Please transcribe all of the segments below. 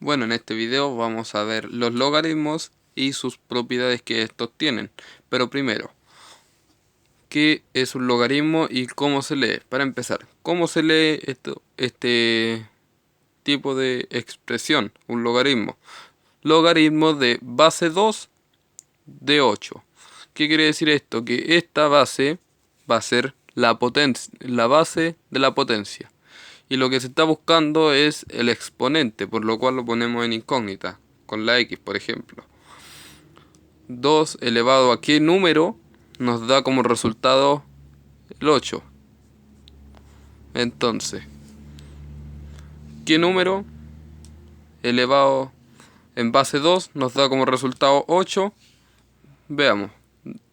Bueno, en este video vamos a ver los logaritmos y sus propiedades que estos tienen. Pero primero, ¿qué es un logaritmo y cómo se lee? Para empezar, ¿cómo se lee este tipo de expresión? Un logaritmo. Logaritmo de base 2 de 8. ¿Qué quiere decir esto? Que esta base va a ser la base de la potencia. Y lo que se está buscando es el exponente, por lo cual lo ponemos en incógnita, con la x, por ejemplo. 2 elevado a qué número nos da como resultado el 8. Entonces, ¿qué número elevado en base 2 nos da como resultado 8? Veamos.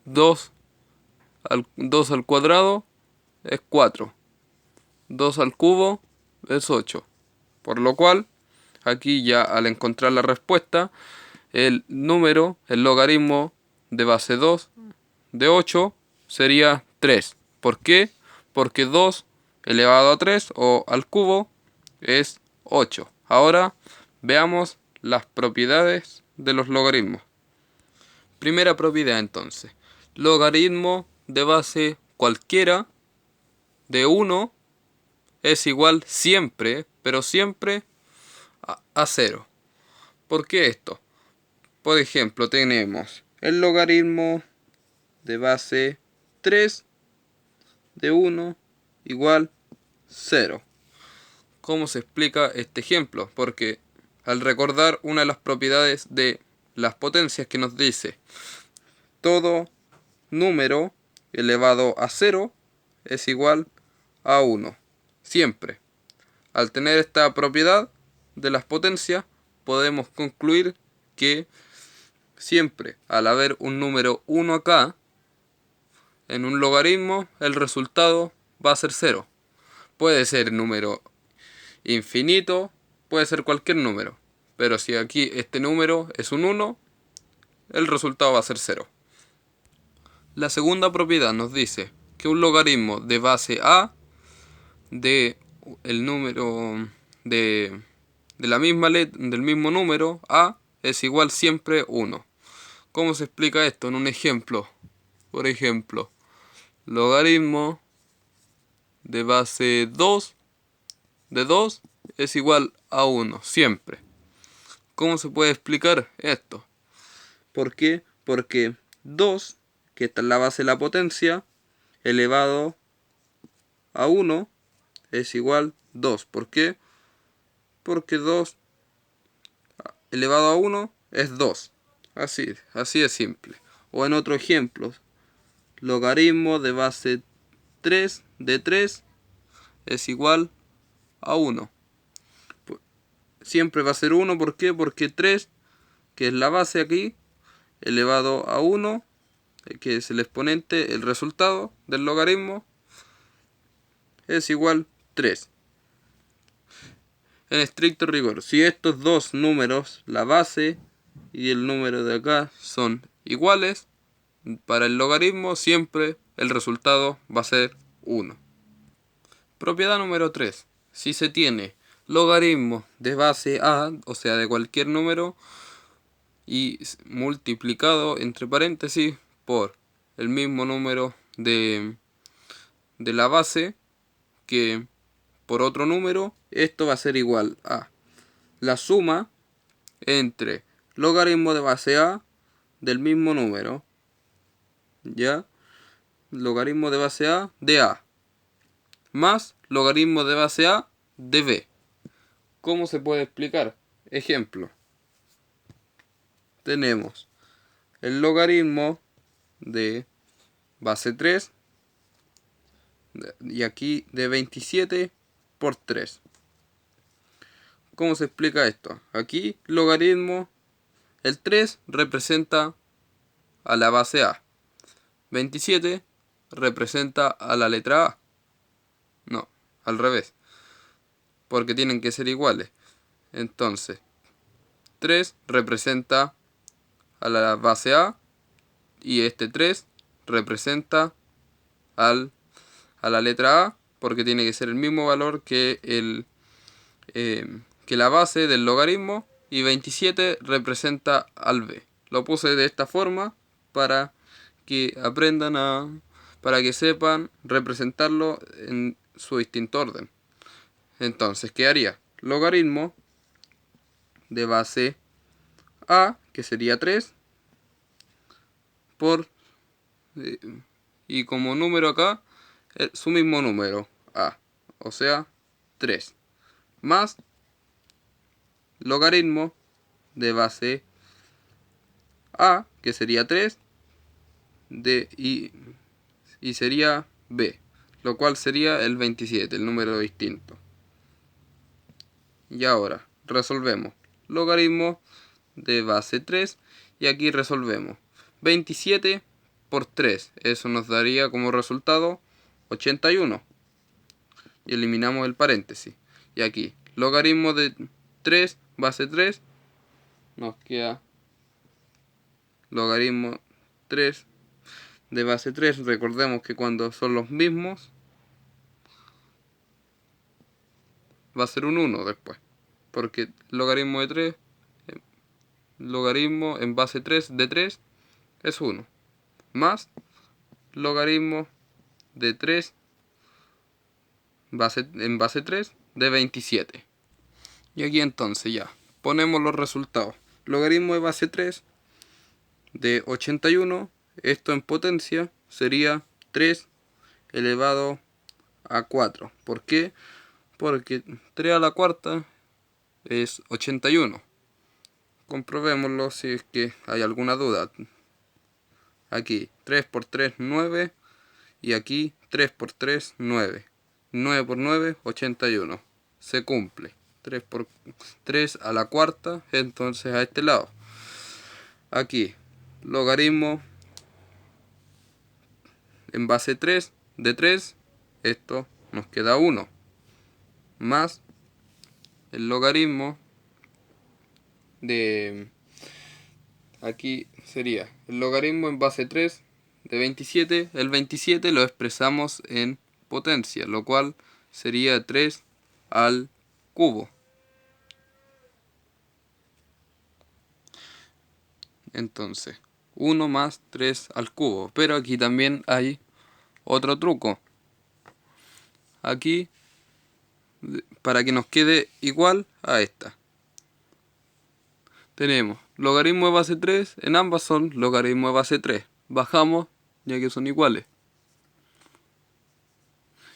2 al cuadrado es 4. 2 al cubo es 8. Por lo cual, aquí ya al encontrar la respuesta, el logaritmo de base 2 de 8 sería 3. ¿Por qué? Porque 2 elevado a 3 o al cubo es 8. Ahora veamos las propiedades de los logaritmos. Primera propiedad entonces. Logaritmo de base cualquiera de 1 es igual siempre, pero siempre a 0. ¿Por qué esto? Por ejemplo, tenemos el logaritmo de base 3 de 1 igual 0. ¿Cómo se explica este ejemplo? Porque al recordar una de las propiedades de las potencias que nos dice todo número elevado a 0 es igual a 1. Siempre. Al tener esta propiedad de las potencias, podemos concluir que siempre al haber un número 1 acá, en un logaritmo, el resultado va a ser 0. Puede ser número infinito, puede ser cualquier número. Pero si aquí este número es un 1, el resultado va a ser 0. La segunda propiedad nos dice que un logaritmo de base a de el número de la misma del mismo número a es igual siempre 1. ¿Cómo se explica esto? En un ejemplo. Por ejemplo, logaritmo de base 2 de 2 es igual a 1 siempre. ¿Cómo se puede explicar esto? ¿Por qué? Porque 2, que está en la base de la potencia, elevado a 1 es igual 2. ¿Por qué? Porque 2 elevado a 1 es 2. Así es simple. O en otro ejemplo, logaritmo de base 3 de 3 es igual a 1. Siempre va a ser 1, ¿por qué? Porque 3, que es la base aquí, elevado a 1, que es el exponente, el resultado del logaritmo, es igual 3. En estricto rigor, si estos dos números, la base y el número de acá, son iguales, para el logaritmo siempre el resultado va a ser 1. Propiedad número 3. Si se tiene logaritmo de base a, o sea de cualquier número, y multiplicado entre paréntesis por el mismo número de la base que por otro número, esto va a ser igual a la suma entre logaritmo de base a del mismo número, ¿ya? Logaritmo de base a de a más logaritmo de base a de b. ¿Cómo se puede explicar? Ejemplo. Tenemos el logaritmo de base 3 y aquí de 27 por 3. ¿Cómo se explica esto? Aquí logaritmo, el 3 representa a la base a. 27 representa a la letra a. No, al revés. Porque tienen que ser iguales. Entonces, 3 representa a la base a. Y este 3 representa a la letra a. Porque tiene que ser el mismo valor que la base del logaritmo. y 27 representa al b. Lo puse de esta forma para que aprendan para que sepan representarlo en su distinto orden. Entonces quedaría logaritmo de base a, que sería 3, por y como número acá su mismo número a, o sea 3, más logaritmo de base a, que sería 3, y sería b, lo cual sería el 27, el número distinto. Y ahora resolvemos logaritmo de base 3 y aquí resolvemos 27 por 3, eso nos daría como resultado 81 y eliminamos el paréntesis. Y aquí logaritmo de 3 base 3 nos queda logaritmo 3 de base 3. Recordemos que cuando son los mismos va a ser un 1 después, porque logaritmo de 3, logaritmo en base 3 de 3 es 1, más logaritmo de 3 en base 3 de 27. Y aquí entonces ya ponemos los resultados. Logaritmo de base 3 de 81, esto en potencia sería 3 elevado a 4. ¿Por qué? Porque 3 a la cuarta es 81. Comprobémoslo si es que hay alguna duda. Aquí 3 por 3, 9. Y aquí 3 por 3, 9. 9 por 9, 81. Se cumple. 3 por 3 a la cuarta, entonces a este lado. Aquí, logaritmo en base 3 de 3, esto nos queda 1. Más el logaritmo de... Aquí sería el logaritmo en base 3 de 27. El 27 lo expresamos en potencia, lo cual sería 3 al cubo. Entonces, 1 más 3 al cubo. Pero aquí también hay otro truco. Aquí, para que nos quede igual a esta, tenemos logaritmo de base 3, en ambas son logaritmo de base 3. Bajamos, ya que son iguales.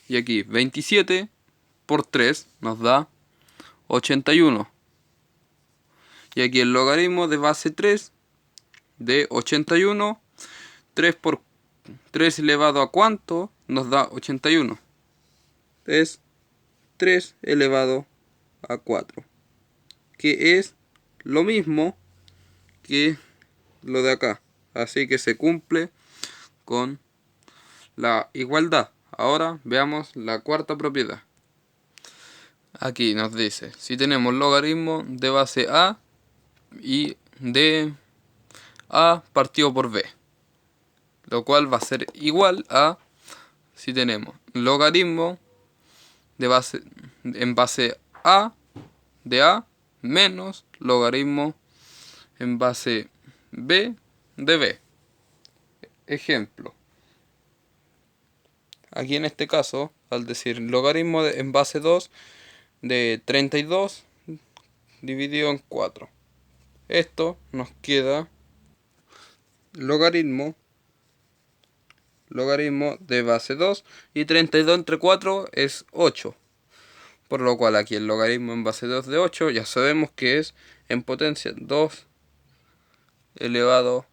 Y aquí 27 por 3 nos da 81. Y aquí el logaritmo de base 3 de 81, 3 por 3 elevado a cuánto nos da 81. Es 3 elevado a 4, que es lo mismo que lo de acá. Así que se cumple con la igualdad. Ahora veamos la cuarta propiedad. Aquí nos dice, si tenemos logaritmo de base a y de a partido por b, lo cual va a ser igual a, si tenemos logaritmo de base en base a de a menos logaritmo en base b de b. Ejemplo, aquí en este caso, al decir logaritmo en base 2 de 32 dividido en 4, esto nos queda logaritmo de base 2 y 32 entre 4 es 8. Por lo cual aquí el logaritmo en base 2 de 8 ya sabemos que es en potencia 2 elevado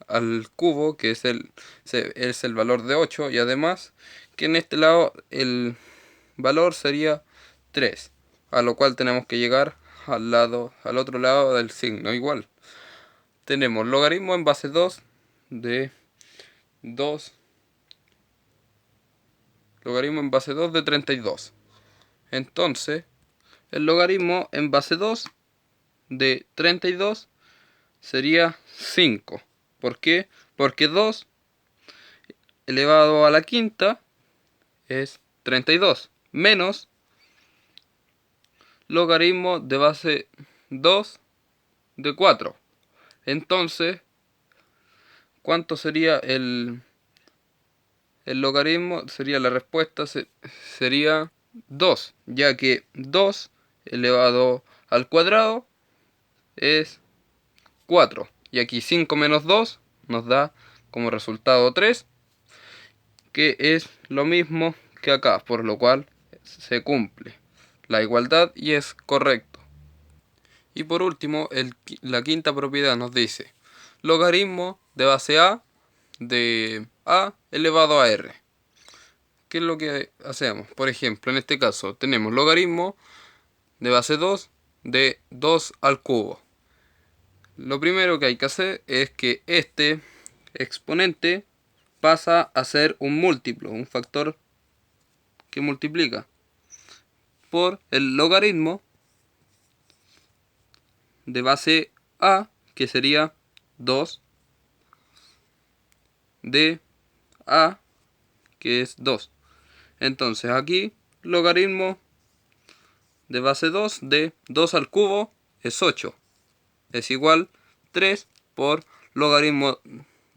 al cubo, que es el valor de 8, y además que en este lado el valor sería 3, a lo cual tenemos que llegar al otro lado del signo igual. Tenemos logaritmo en base 2 de 2, logaritmo en base 2 de 32. Entonces, el logaritmo en base 2 de 32 sería 5. ¿Por qué? Porque 2 elevado a la quinta es 32, menos logaritmo de base 2 de 4. Entonces, ¿cuánto sería el logaritmo? Sería la respuesta, sería 2, ya que 2 elevado al cuadrado es 4. Y aquí 5 menos 2 nos da como resultado 3, que es lo mismo que acá, por lo cual se cumple la igualdad y es correcto. Y por último, la quinta propiedad nos dice logaritmo de base a de a elevado a r. ¿Qué es lo que hacemos? Por ejemplo, en este caso tenemos logaritmo de base 2 de 2 al cubo. Lo primero que hay que hacer es que este exponente pasa a ser un múltiplo, un factor que multiplica por el logaritmo de base a, que sería 2 de a, que es 2. Entonces aquí logaritmo de base 2 de 2 al cubo es 8. Es igual 3 por logaritmo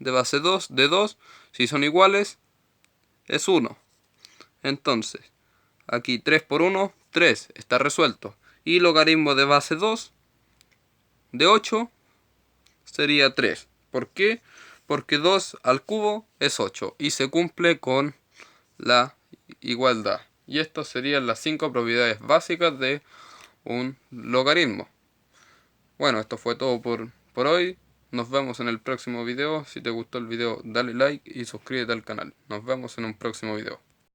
de base 2 de 2, si son iguales, es 1. Entonces, aquí 3 por 1, 3, está resuelto. Y logaritmo de base 2 de 8 sería 3. ¿Por qué? Porque 2 al cubo es 8 y se cumple con la igualdad. Y estas serían las 5 propiedades básicas de un logaritmo. Bueno, esto fue todo por hoy. Nos vemos en el próximo video. Si te gustó el video, dale like y suscríbete al canal. Nos vemos en un próximo video.